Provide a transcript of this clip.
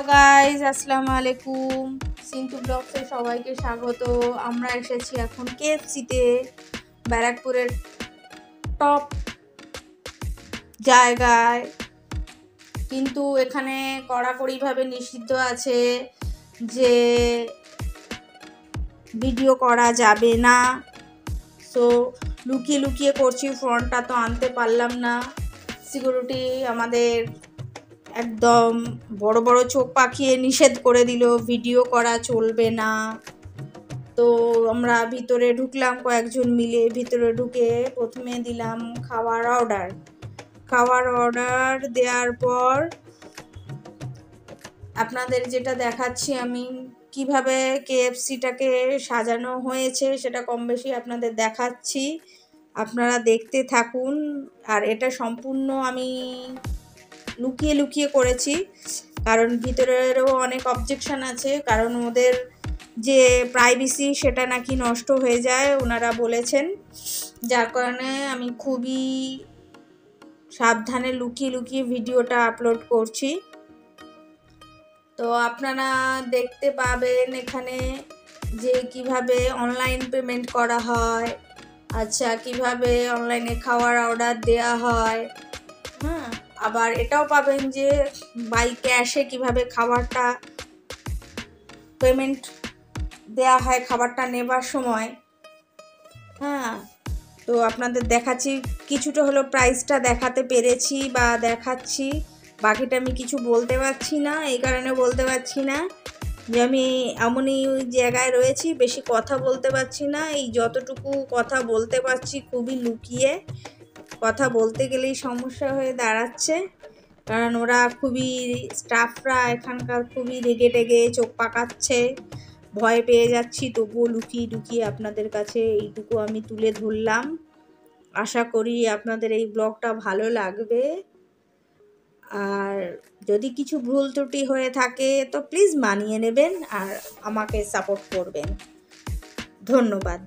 Guys, আসসালামু আলাইকুম। সিন্টু ব্লগসে সবাইকে স্বাগত। আমরা এসেছি এখন কেএফসিতে, ব্যারাকপুরের টপ জায়গায়, কিন্তু এখানে কড়াকড়িভাবে নিষিদ্ধ আছে যে ভিডিও করা যাবে না। সো লুকিয়ে লুকিয়ে করছি, ফোনটা তো আনতে পারলাম না। সিকিউরিটি আমাদের একদম বড় বড় চোখ পাকিয়ে নিষেধ করে দিল, ভিডিও করা চলবে না। তো আমরা ভিতরে ঢুকলাম, কয়েকজন মিলে ভিতরে ঢুকে প্রথমে দিলাম খাওয়ার অর্ডার দেওয়ার পর আপনাদের যেটা দেখাচ্ছি আমি কিভাবে কেএফসিটাকে সাজানো হয়েছে সেটা কম বেশি আপনাদের দেখাচ্ছি, আপনারা দেখতে থাকুন। আর এটা সম্পূর্ণ আমি লুকিয়ে লুকিয়ে করেছি, কারণ ভিতরেরও অনেক অবজেকশন আছে, কারণ ওদের যে প্রাইভেসি সেটা নাকি নষ্ট হয়ে যায় ওনারা বলেছেন, যার কারণে আমি খুবই সাবধানে লুকিয়ে লুকিয়ে ভিডিওটা আপলোড করছি। তো আপনারা দেখতে পাবেন এখানে যে কিভাবে অনলাইন পেমেন্ট করা হয়, আচ্ছা কিভাবে অনলাইনে খাওয়ার অর্ডার দেওয়া হয়, আবার এটাও পাবেন যে বাই ক্যাশে কিভাবে খাবারটা পেমেন্ট দেয়া হয় খাবারটা নেবার সময়। তো আপনাদের দেখাচ্ছি, কিছুটা হলো প্রাইসটা দেখাতে পেরেছি বা দেখাচ্ছি, বাকিটা আমি কিছু বলতে পারছি না। এই কারণে বলতে পারছি না যে আমি এমনই জায়গায় রয়েছি, বেশি কথা বলতে পারছি না। এই যতটুকু কথা বলতে পারছি খুবই লুকিয়ে, কথা বলতে গেলেই সমস্যা হয়ে দাঁড়াচ্ছে, কারণ ওরা খুবই স্টাফরা এখানকার খুবই রেগে টেগে চোখ পাকাচ্ছে, ভয় পেয়ে যাচ্ছি। তবুও লুকিয়ে লুকিয়ে আপনাদের কাছে এইটুকু আমি তুলে ধরলাম। আশা করি আপনাদের এই ব্লগটা ভালো লাগবে, আর যদি কিছু ভুল ত্রুটি হয়ে থাকে তো প্লিজ মানিয়ে নেবেন আর আমাকে সাপোর্ট করবেন। ধন্যবাদ।